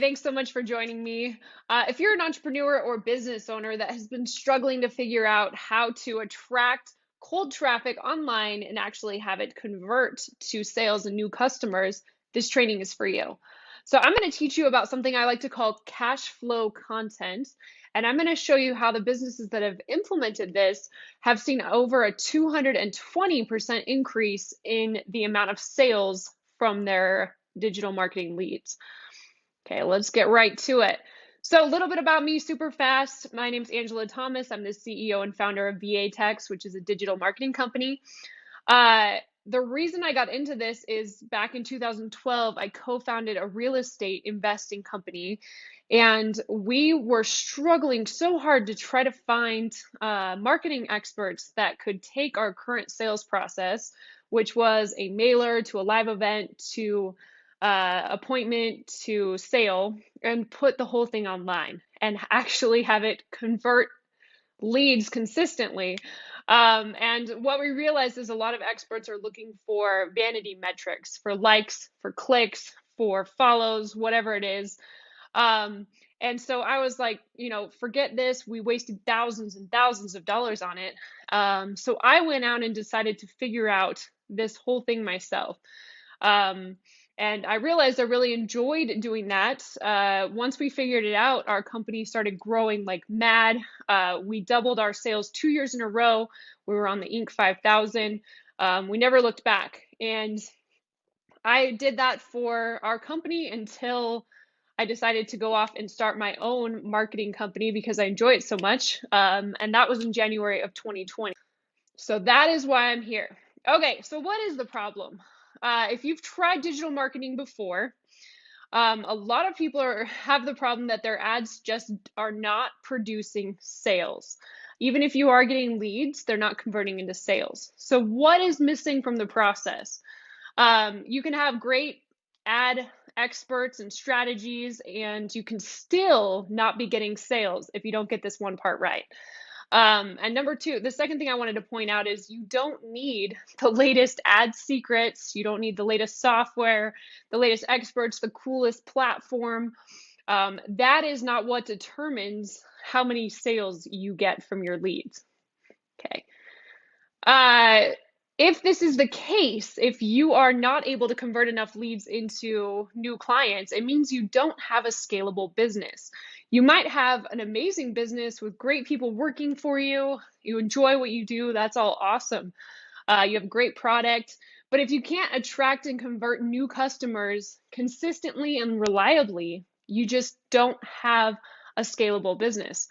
Thanks so much for joining me. If you're an entrepreneur or business owner that has been struggling to figure out how to attract cold traffic online and actually have it convert to sales and new customers, this training is for you. So, I'm going to teach you about something I like to call cash flow content. And I'm going to show you how the businesses that have implemented this have seen over a 220% increase in the amount of sales from their digital marketing leads. Okay, let's get right to it. So, a little bit about me super fast. My name's Angela Thomas. I'm the CEO and founder of VA Techs, which is a digital marketing company. The reason I got into this is back in 2012, I co founded a real estate investing company, and we were struggling so hard to try to find marketing experts that could take our current sales process, which was a mailer to a live event to appointment to sale, and put the whole thing online and actually have it convert leads consistently. And what we realized is a lot of experts are looking for vanity metrics, for likes, for clicks, for follows, whatever it is. And so I was like, forget this. We wasted thousands and thousands of dollars on it. So I went out and decided to figure out this whole thing myself. Um, and I realized I really enjoyed doing that. Once we figured it out, our company started growing like mad. We doubled our sales 2 years in a row. We were on the Inc. 5000. We never looked back. And I did that for our company until I decided to go off and start my own marketing company because I enjoy it so much. And that was in January of 2020. So that is why I'm here. Okay, so what is the problem? If you've tried digital marketing before, a lot of people have the problem that their ads just are not producing sales. Even if you are getting leads, they're not converting into sales. So what is missing from the process? You can have great ad experts and strategies, and you can still not be getting sales if you don't get this one part right. And number two, the second thing I wanted to point out is you don't need the latest ad secrets. You don't need the latest software, the latest experts, the coolest platform. That is not what determines how many sales you get from your leads. Okay. If this is the case, if you are not able to convert enough leads into new clients, it means you don't have a scalable business. You might have an amazing business with great people working for you. You enjoy what you do. That's all awesome. You have a great product. But if you can't attract and convert new customers consistently and reliably, you just don't have a scalable business.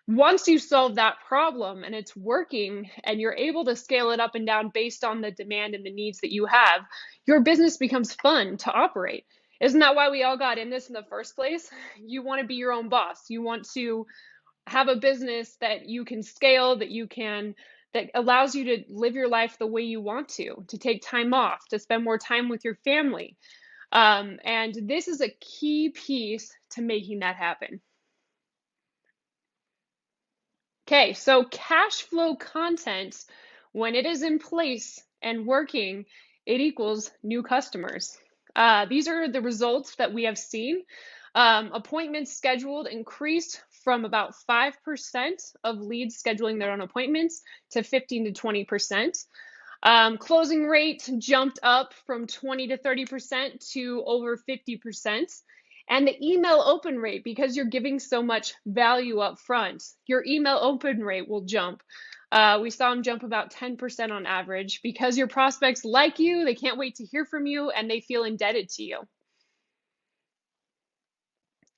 Once you solve that problem and it's working and you're able to scale it up and down based on the demand and the needs that you have, your business becomes fun to operate. Isn't that why we all got in this in the first place? You want to be your own boss. You want to have a business that you can scale, that allows you to live your life the way you want to take time off, to spend more time with your family. And this is a key piece to making that happen. Okay, so cash flow content, when it is in place and working, it equals new customers. These are the results that we have seen. Appointments scheduled increased from about 5% of leads scheduling their own appointments to 15 to 20%. Closing rate jumped up from 20 to 30% to over 50%. And the email open rate, because you're giving so much value up front, your email open rate will jump. We saw them jump about 10% on average because your prospects like you, they can't wait to hear from you, and they feel indebted to you.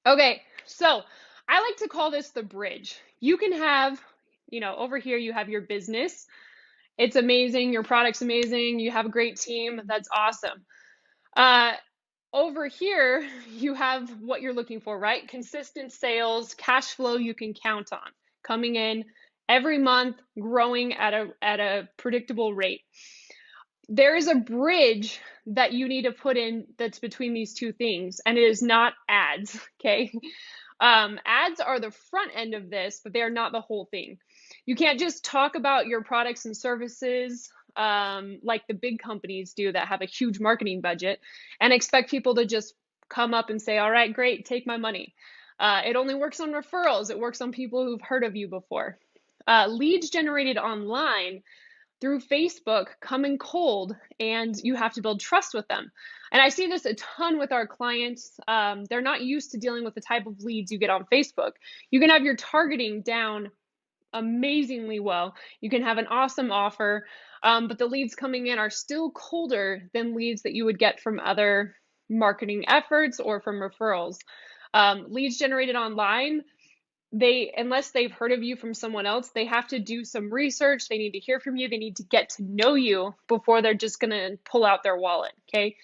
Okay, so I like to call this the bridge. You can have, over here you have your business. It's amazing. Your product's amazing. You have a great team. That's awesome. Over here, you have what you're looking for, right? Consistent sales, cash flow you can count on, coming in every month, growing at a predictable rate. There is a bridge that you need to put in that's between these two things, and it is not ads, okay? Ads are the front end of this, but they are not the whole thing. You can't just talk about your products and services like the big companies do that have a huge marketing budget and expect people to just come up and say, all right, great, take my money. It only works on referrals. It works on people who've heard of you before. Leads generated online through Facebook come in cold, and you have to build trust with them. And I see this a ton with our clients. They're not used to dealing with the type of leads you get on Facebook. You can have your targeting down amazingly well. You can have an awesome offer, but the leads coming in are still colder than leads that you would get from other marketing efforts or from referrals. Leads generated online, unless they've heard of you from someone else, they have to do some research. They need to hear from you. They need to get to know you before they're just going to pull out their wallet. Okay.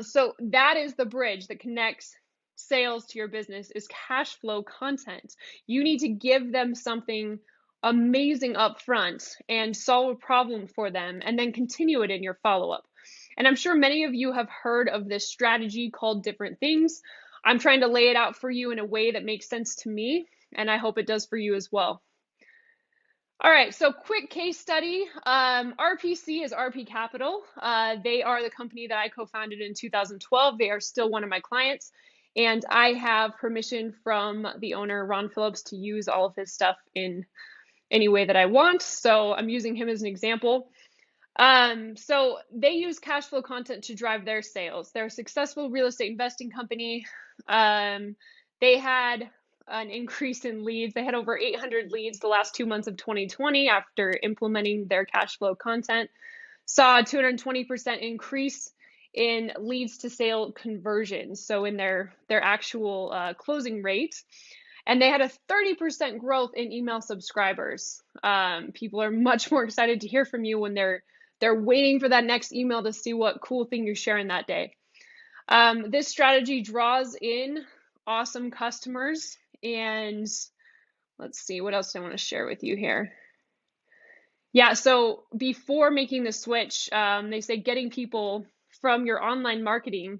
So that is the bridge that connects sales to your business, is cash flow content. You need to give them something amazing up front and solve a problem for them, and then continue it in your follow-up. And I'm sure many of you have heard of this strategy called different things. I'm trying to lay it out for you in a way that makes sense to me, and I hope it does for you as well. All right, so quick case study. RPC is RP Capital. They are the company that I co-founded in 2012. They are still one of my clients, and I have permission from the owner, Ron Phillips, to use all of his stuff in any way that I want. So I'm using him as an example. So they use cash flow content to drive their sales. They're a successful real estate investing company. They had an increase in leads. They had over 800 leads the last 2 months of 2020 after implementing their cash flow content. Saw a 220% increase in leads to sale conversions, so in their actual closing rate. And they had a 30% growth in email subscribers. People are much more excited to hear from you when they're waiting for that next email to see what cool thing you're sharing that day. This strategy draws in awesome customers. And let's see, what else do I want to share with you here? Yeah, so before making the switch, they say getting people from your online marketing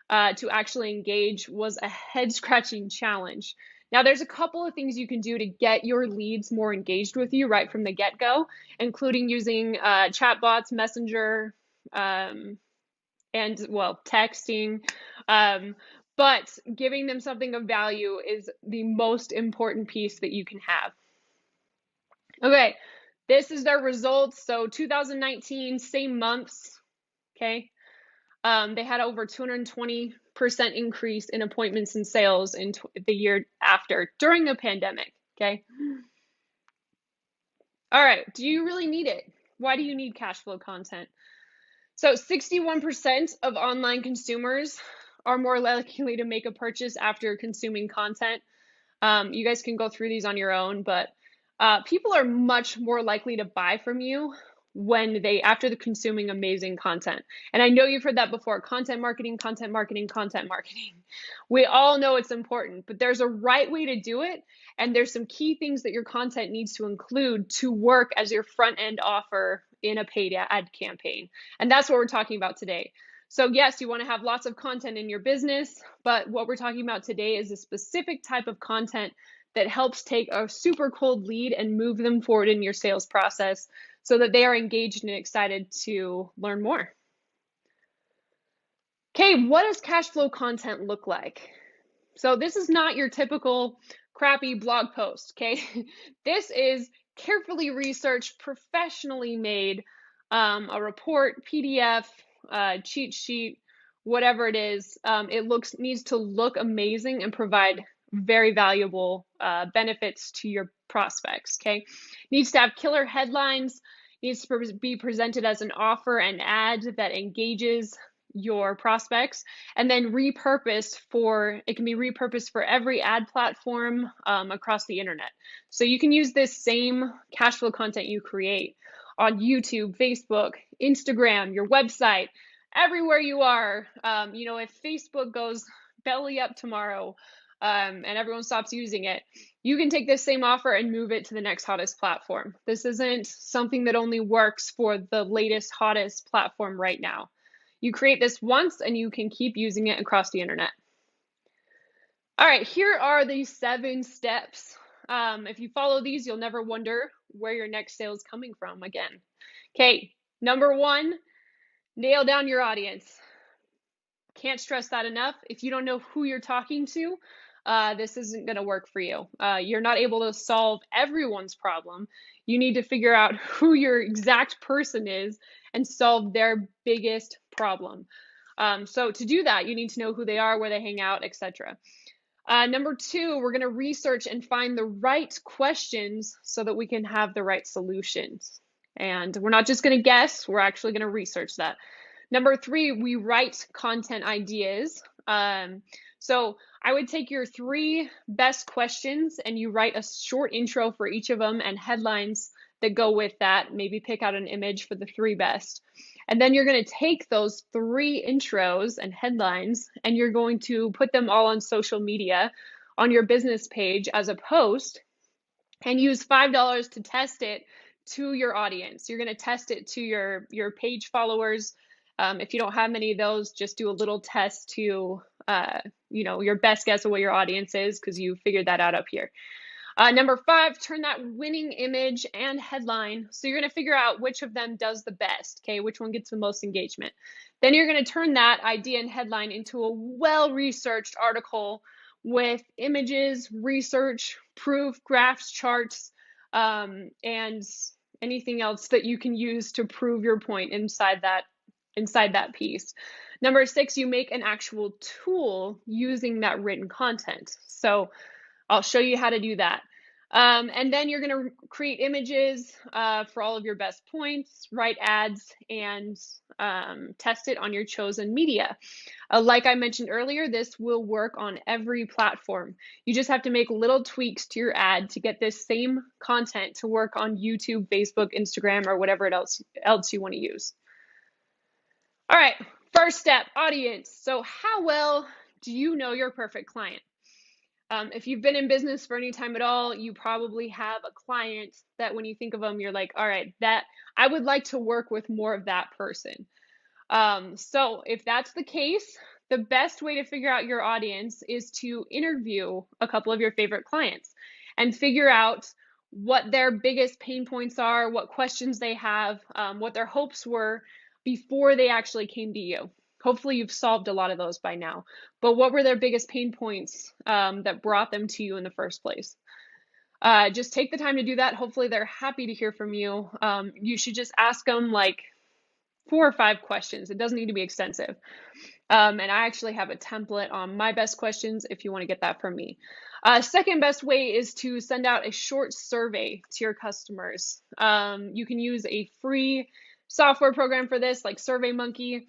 to actually engage was a head-scratching challenge. Now, there's a couple of things you can do to get your leads more engaged with you right from the get-go, including using chatbots, Messenger, and, well, texting. But giving them something of value is the most important piece that you can have. Okay, this is their results. So 2019, same months, okay? They had over 220% increase in appointments and sales in the year after, during the pandemic, okay? All right, do you really need it? Why do you need cash flow content? So 61% of online consumers are more likely to make a purchase after consuming content. You guys can go through these on your own, but people are much more likely to buy from you after the consuming amazing content. And I know you've heard that before: content marketing, content marketing, content marketing. We all know it's important, but there's a right way to do it. And there's some key things that your content needs to include to work as your front end offer in a paid ad campaign. And that's what we're talking about today. So yes, you want to have lots of content in your business, but what we're talking about today is a specific type of content that helps take a super cold lead and move them forward in your sales process so that they are engaged and excited to learn more. Okay, what does cash flow content look like? So this is not your typical crappy blog post, okay? This is carefully researched, professionally made, a report, PDF, cheat sheet, whatever it is. It needs to look amazing and provide very valuable benefits to your prospects, okay? Needs to have killer headlines, needs to be presented as an offer and ad that engages your prospects, and then it can be repurposed for every ad platform across the internet. So you can use this same cash flow content you create on YouTube, Facebook, Instagram, your website, everywhere you are. If Facebook goes belly up tomorrow and everyone stops using it, you can take this same offer and move it to the next hottest platform. This isn't something that only works for the latest, hottest platform right now. You create this once and you can keep using it across the internet. All right, here are the 7 steps. If you follow these, you'll never wonder where your next sale is coming from again. Okay, number 1, nail down your audience. Can't stress that enough. If you don't know who you're talking to, this isn't going to work for you. You're not able to solve everyone's problem. You need to figure out who your exact person is and solve their biggest problem. So to do that, you need to know who they are, where they hang out, etc. Number two, we're going to research and find the right questions so that we can have the right solutions. And we're not just going to guess, we're actually going to research that. Number three, we write content ideas. So I would take your 3 best questions and you write a short intro for each of them and headlines that go with that. Maybe pick out an image for the 3 best. And then you're going to take those 3 intros and headlines and you're going to put them all on social media on your business page as a post and use $5 to test it to your audience. You're going to test it to your page followers. If you don't have many of those, just do a little test to your best guess of what your audience is, because you figured that out up here. Number 5, turn that winning image and headline. So you're going to figure out which of them does the best, okay? Which one gets the most engagement. Then you're going to turn that idea and headline into a well-researched article with images, research, proof, graphs, charts, and anything else that you can use to prove your point inside that piece. Number 6, you make an actual tool using that written content. So I'll show you how to do that. And then you're going to create images for all of your best points, write ads, and test it on your chosen media. Like I mentioned earlier, this will work on every platform. You just have to make little tweaks to your ad to get this same content to work on YouTube, Facebook, Instagram, or whatever else you want to use. All right, first step, audience. So how well do you know your perfect client? If you've been in business for any time at all, you probably have a client that when you think of them, you're like, all right, that I would like to work with more of that person. So if that's the case, the best way to figure out your audience is to interview a couple of your favorite clients and figure out what their biggest pain points are, what questions they have, what their hopes were before they actually came to you. Hopefully you've solved a lot of those by now, but what were their biggest pain points that brought them to you in the first place? Just take the time to do that. Hopefully they're happy to hear from you. You should just ask them like 4 or 5 questions. It doesn't need to be extensive. And I actually have a template on my best questions if you want to get that from me. Second best way is to send out a short survey to your customers. You can use a free software program for this, like SurveyMonkey.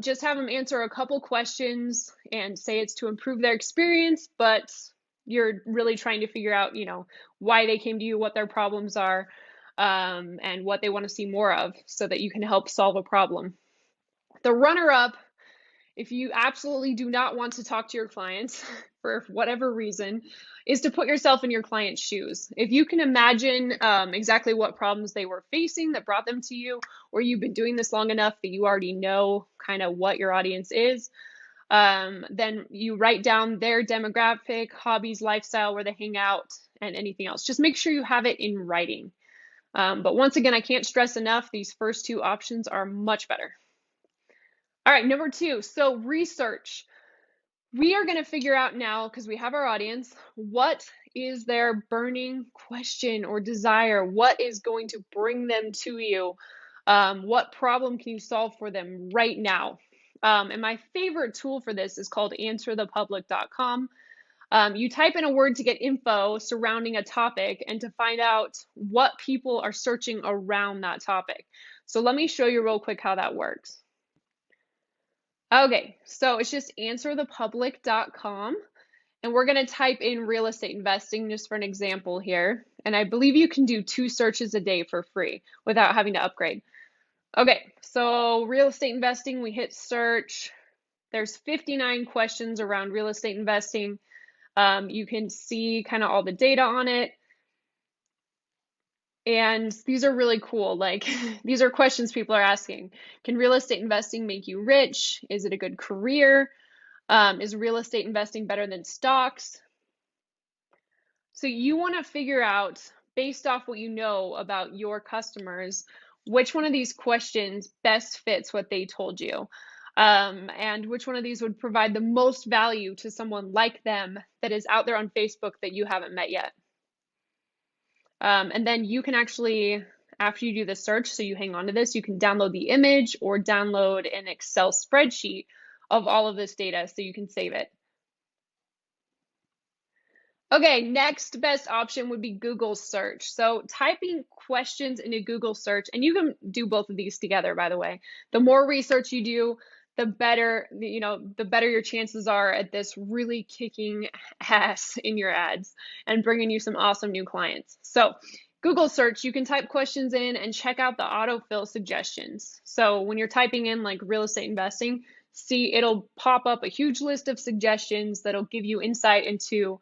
Just have them answer a couple questions and say it's to improve their experience, but you're really trying to figure out, why they came to you, what their problems are, and what they want to see more of so that you can help solve a problem. The runner-up, if you absolutely do not want to talk to your clients for whatever reason, is to put yourself in your client's shoes. If you can imagine exactly what problems they were facing that brought them to you, or you've been doing this long enough that you already know kind of what your audience is, then you write down their demographic, hobbies, lifestyle, where they hang out, and anything else. Just make sure you have it in writing. But once again, I can't stress enough, these first 2 options are much better. All right, number 2, so research. We are going to figure out now, because we have our audience, what is their burning question or desire? What is going to bring them to you? What problem can you solve for them right now? And my favorite tool for this is called answerthepublic.com. You type in a word to get info surrounding a topic and to find out what people are searching around that topic. So let me show you real quick how that works. Okay, so it's just answerthepublic.com, and we're going to type in real estate investing just for an example here. And I believe you can do 2 searches a day for free without having to upgrade. Okay, so real estate investing, we hit search. There's 59 questions around real estate investing. You can see kind of all the data on it. And these are really cool. Like, these are questions people are asking. Can real estate investing make you rich? Is it a good career? Is real estate investing better than stocks? So you want to figure out, based off what you know about your customers, which one of these questions best fits what they told you. and which one of these would provide the most value to someone like them that is out there on Facebook that you haven't met yet. And then you can actually, after you do the search, so you hang on to this, you can download the image or download an Excel spreadsheet of all of this data so you can save it. Okay, next best option would be Google search. So typing questions into Google search, and you can do both of these together, by the way. The more research you do, the better, the better your chances are at this really kicking ass in your ads and bringing you some awesome new clients. So Google search, you can type questions in and check out the autofill suggestions. So when you're typing in like real estate investing, see it'll pop up a huge list of suggestions that'll give you insight into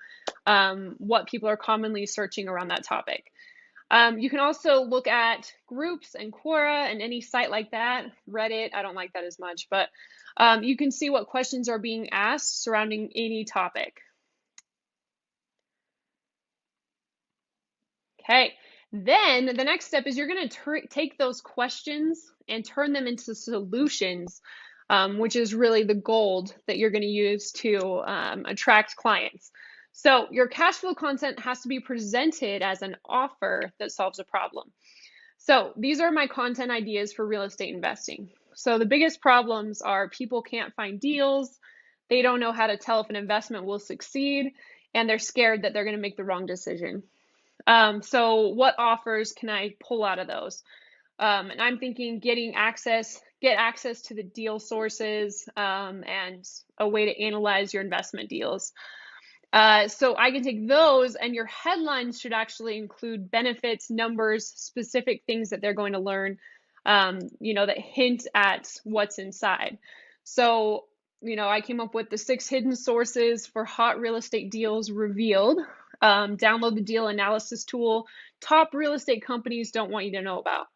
what people are commonly searching around that topic. You can also look at groups and Quora and any site like that. Reddit, I don't like that as much, but you can see what questions are being asked surrounding any topic. Okay, then the next step is you're going to take those questions and turn them into solutions, which is really the gold that you're going to use to attract clients. So your cash flow content has to be presented as an offer that solves a problem. So these are my content ideas for real estate investing. So the biggest problems are people can't find deals, they don't know how to tell if an investment will succeed, and they're scared that they're going to make the wrong decision. So what offers can I pull out of those? And I'm thinking get access to the deal sources and a way to analyze your investment deals. So I can take those, and your headlines should actually include benefits, numbers, specific things that they're going to learn, that hint at what's inside. So, I came up with the 6 hidden sources for hot real estate deals revealed. Download the deal analysis tool. Top real estate companies don't want you to know about.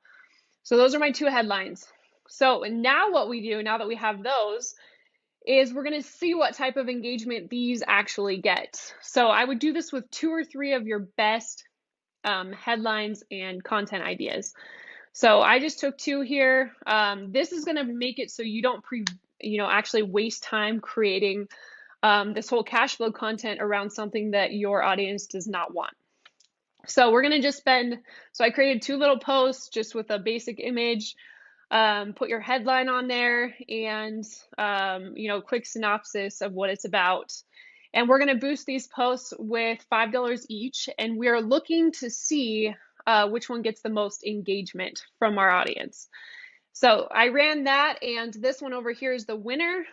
So those are my 2 headlines. So now what we do, now that we have those, is we're going to see what type of engagement these actually get. So I would do this with 2 or 3 of your best headlines and content ideas. So I just took 2 here. This is going to make it so you don't actually waste time creating this whole cash flow content around something that your audience does not want. So we're going to just so I created 2 little posts just with a basic image. Put your headline on there and, quick synopsis of what it's about. And we're going to boost these posts with $5 each. And we're looking to see which one gets the most engagement from our audience. So I ran that, and this one over here is the winner,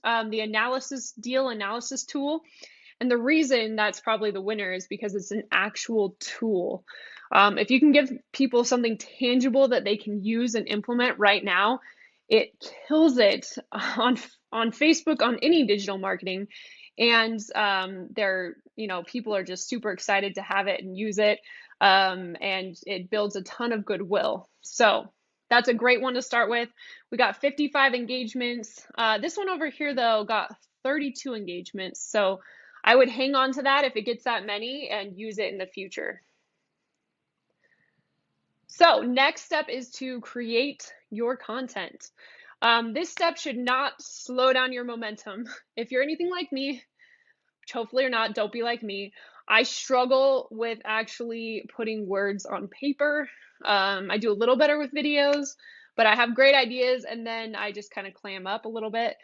the deal analysis tool. And the reason that's probably the winner is because it's an actual tool. If you can give people something tangible that they can use and implement right now, it kills it on Facebook, on any digital marketing. And people are just super excited to have it and use it. And it builds a ton of goodwill. So that's a great one to start with. We got 55 engagements. This one over here, though, got 32 engagements. So I would hang on to that if it gets that many and use it in the future. So next step is to create your content. This step should not slow down your momentum. If you're anything like me, which hopefully you're not, don't be like me. I struggle with actually putting words on paper. I do a little better with videos, but I have great ideas and then I just kind of clam up a little bit.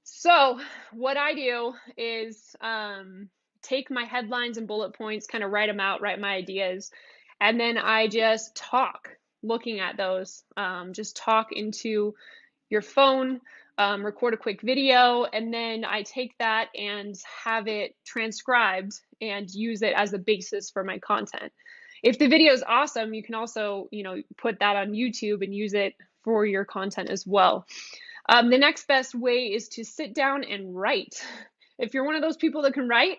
So what I do is take my headlines and bullet points, kind of write them out, write my ideas, and then I just talk looking at those. Just talk into your phone, record a quick video, and then I take that and have it transcribed and use it as the basis for my content. If the video is awesome, you can also, put that on YouTube and use it for your content as well. The next best way is to sit down and write. If you're one of those people that can write,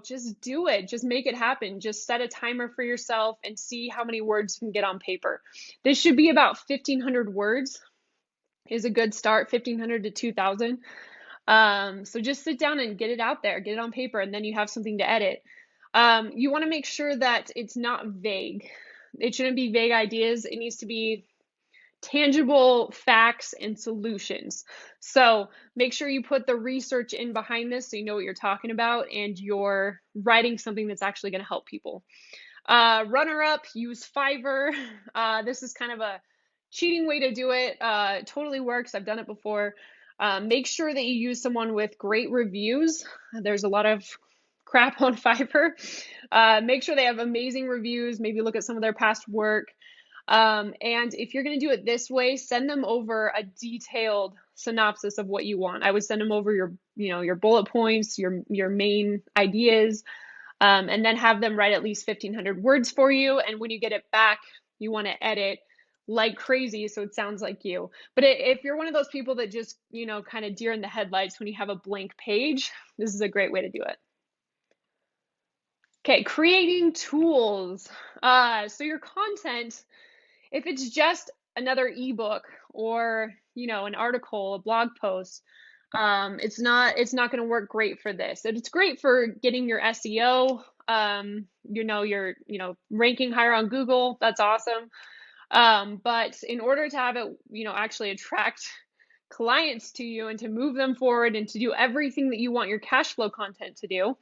just do it. Just make it happen. Just set a timer for yourself and see how many words you can get on paper. This should be about 1,500 words is a good start, 1,500 to 2,000. So just sit down and get it out there, get it on paper, and then you have something to edit. You want to make sure that it's not vague. It shouldn't be vague ideas. It needs to be tangible facts and solutions. So make sure you put the research in behind this so you know what you're talking about and you're writing something that's actually going to help people. Runner up, use Fiverr. This is kind of a cheating way to do it. It totally works. I've done it before. Make sure that you use someone with great reviews. There's a lot of crap on Fiverr. Make sure they have amazing reviews. Maybe look at some of their past work. And if you're going to do it this way, send them over a detailed synopsis of what you want. I would send them over your bullet points, your main ideas, and then have them write at least 1,500 words for you. And when you get it back, you want to edit like crazy so it sounds like you. But if you're one of those people that just, kind of deer in the headlights when you have a blank page, this is a great way to do it. Okay, creating tools. So your content, if it's just another ebook or, an article, a blog post, it's not going to work great for this. It's great for getting your SEO, your ranking higher on Google. That's awesome. But in order to have it, actually attract clients to you and to move them forward and to do everything that you want your cash flow content to do,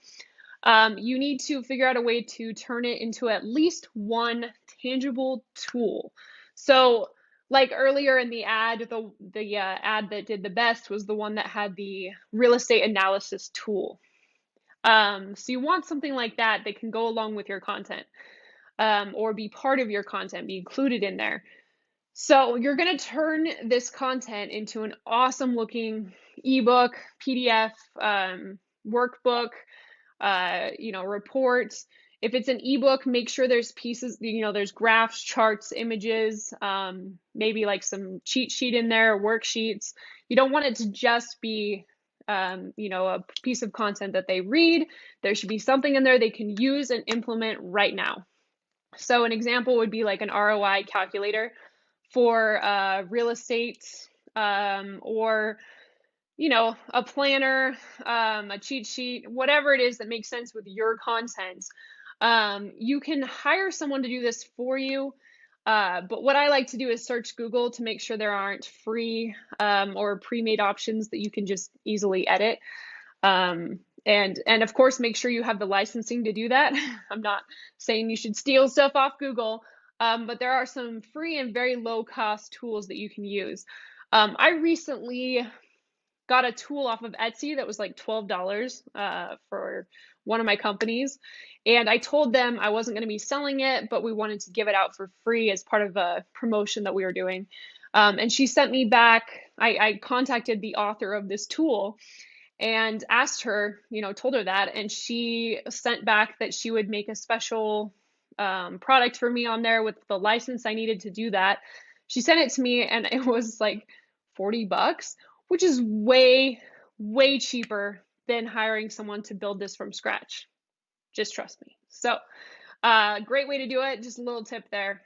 you need to figure out a way to turn it into at least one tangible tool. So like earlier in the ad, the ad that did the best was the one that had the real estate analysis tool. So you want something like that that can go along with your content, or be part of your content, be included in there. So you're going to turn this content into an awesome looking ebook, PDF, workbook, reports. If it's an ebook, make sure there's pieces, there's graphs, charts, images, maybe like some cheat sheet in there, worksheets. You don't want it to just be, a piece of content that they read. There should be something in there they can use and implement right now. So an example would be like an ROI calculator for real estate, or a planner, a cheat sheet, whatever it is that makes sense with your content. You can hire someone to do this for you. But what I like to do is search Google to make sure there aren't free or pre-made options that you can just easily edit. And of course, make sure you have the licensing to do that. I'm not saying you should steal stuff off Google, but there are some free and very low cost tools that you can use. I recently got a tool off of Etsy that was like $12 for one of my companies. And I told them I wasn't going to be selling it, but we wanted to give it out for free as part of a promotion that we were doing. And she sent me back, I contacted the author of this tool and asked her, told her that, and she sent back that she would make a special product for me on there with the license I needed to do that. She sent it to me and it was like $40, which is way, way cheaper than hiring someone to build this from scratch. Just trust me. So, great way to do it. Just a little tip there.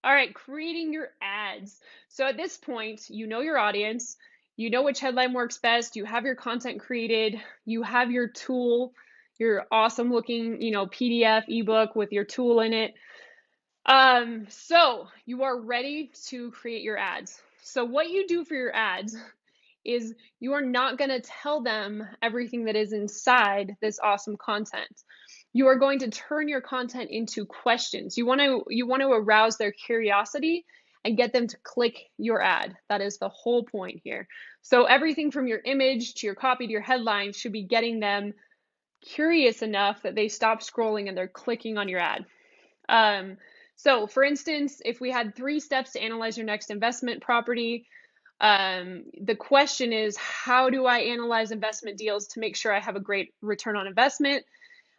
All right, creating your ads. So at this point, you know your audience, you know which headline works best, you have your content created, you have your tool, your awesome looking, PDF ebook with your tool in it. So you are ready to create your ads. So what you do for your ads is you are not going to tell them everything that is inside this awesome content. You are going to turn your content into questions. You want to arouse their curiosity and get them to click your ad. That is the whole point here. So everything from your image to your copy to your headline should be getting them curious enough that they stop scrolling and they're clicking on your ad. So for instance, if we had 3 steps to analyze your next investment property, the question is, how do I analyze investment deals to make sure I have a great return on investment?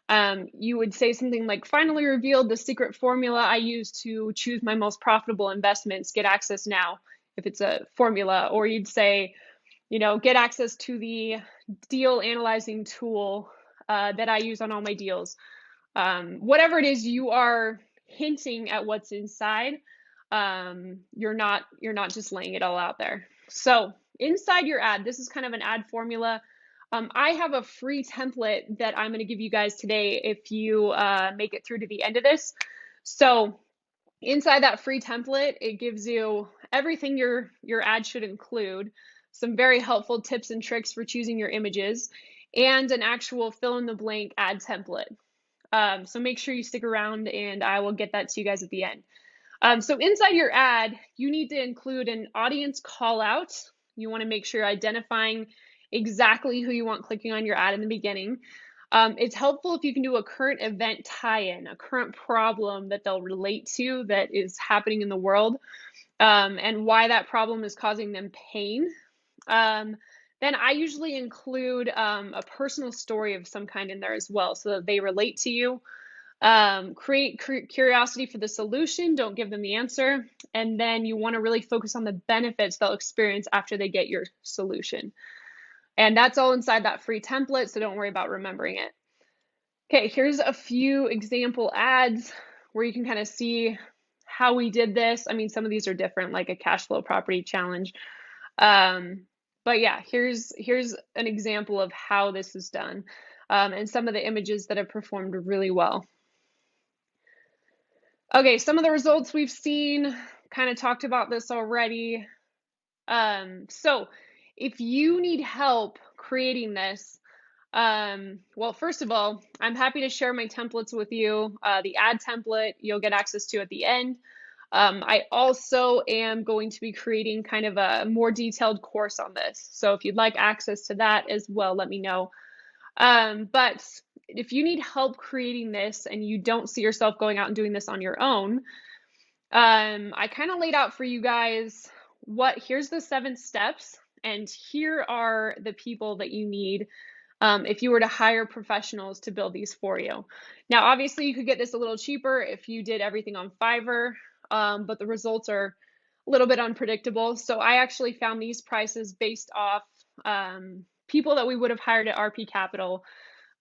You would say something like, finally revealed the secret formula I use to choose my most profitable investments. Get access now, if it's a formula. Or you'd say, get access to the deal analyzing tool that I use on all my deals. Whatever it is, you are hinting at what's inside. You're not just laying it all out there. So inside your ad, this is kind of an ad formula. I have a free template that I'm going to give you guys today if you make it through to the end of this. So Inside that free template, it gives you everything your ad should include, some very helpful tips and tricks for choosing your images, and an actual fill in the blank ad template. So make sure you stick around and I will get that to you guys at the end. So inside your ad, you need to include an audience call out. You want to make sure you're identifying exactly who you want clicking on your ad in the beginning. It's helpful if you can do a current event tie-in, a current problem that they'll relate to that is happening in the world, and why that problem is causing them pain. Then I usually include a personal story of some kind in there as well so that they relate to you. Create curiosity for the solution, don't give them the answer. And then you want to really focus on the benefits they'll experience after they get your solution. And that's all inside that free template, so don't worry about remembering it. Okay, here's a few example ads where you can kind of see how we did this. I mean, some of these are different, like a cash flow property challenge. But yeah, here's an example of how this is done, and some of the images that have performed really well. Okay, some of the results we've seen, kind of talked about this already. So if you need help creating this, well, first of all, I'm happy to share my templates with you. The ad template you'll get access to at the end. I also am going to be creating kind of a more detailed course on this. So if you'd like access to that as well, let me know. But if you need help creating this and you don't see yourself going out and doing this on your own, I kind of laid out for you guys here's the 7 steps, and here are the people that you need if you were to hire professionals to build these for you. Now, obviously, you could get this a little cheaper if you did everything on Fiverr, but the results are a little bit unpredictable. So I actually found these prices based off people that we would have hired at RP Capital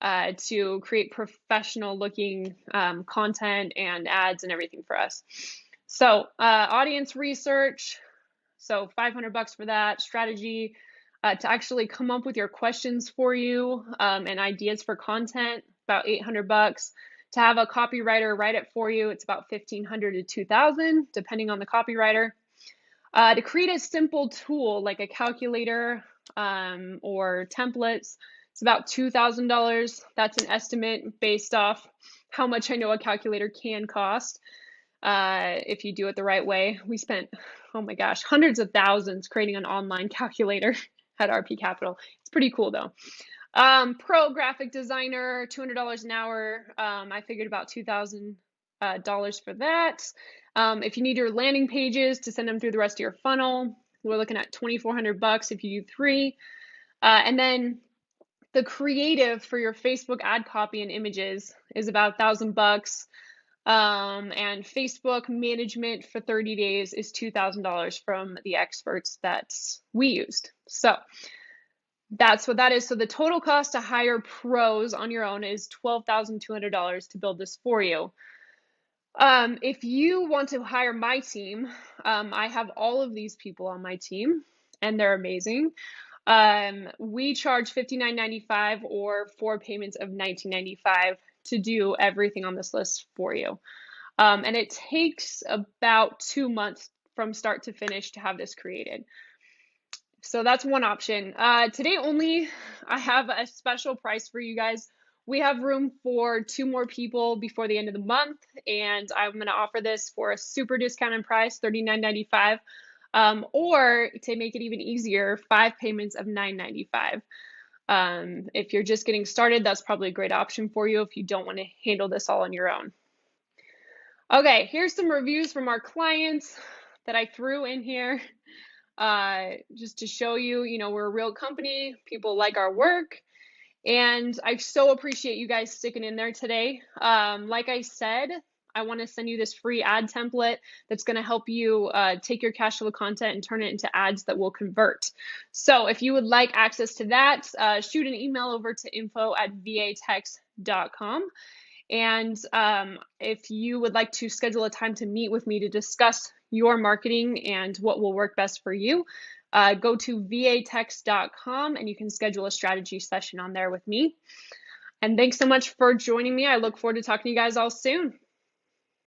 to create professional looking content and ads and everything for us. So audience research, so $500 for that. Strategy to actually come up with your questions for you and ideas for content, about $800. To have a copywriter write it for you, it's about $1,500 to $2,000, depending on the copywriter. To create a simple tool like a calculator or templates, it's about $2,000. That's an estimate based off how much I know a calculator can cost. If you do it the right way. We spent, oh my gosh, hundreds of thousands creating an online calculator at RP Capital. It's pretty cool though. Pro graphic designer, $200 an hour. I figured about $2,000 for that. If you need your landing pages to send them through the rest of your funnel, we're looking at $2,400 if you do 3. And then the creative for your Facebook ad copy and images is about $1,000. And Facebook management for 30 days is $2,000 from the experts that we used. So that's what that is. So the total cost to hire pros on your own is $12,200 to build this for you. If you want to hire my team, I have all of these people on my team and they're amazing. We charge $59.95 or 4 payments of $19.95 to do everything on this list for you. And it takes about 2 months from start to finish to have this created. So that's one option. Today only, I have a special price for you guys. We have room for 2 more people before the end of the month, and I'm going to offer this for a super discounted price, $39.95, or to make it even easier, 5 payments of $9.95. If you're just getting started, that's probably a great option for you if you don't want to handle this all on your own. Okay, here's some reviews from our clients that I threw in here just to show you, we're a real company. People like our work. And I so appreciate you guys sticking in there today. Like I said, I want to send you this free ad template that's going to help you take your cash flow content and turn it into ads that will convert. So if you would like access to that, shoot an email over to info@vatex.com. And if you would like to schedule a time to meet with me to discuss your marketing and what will work best for you, go to vatex.com and you can schedule a strategy session on there with me. And thanks so much for joining me. I look forward to talking to you guys all soon.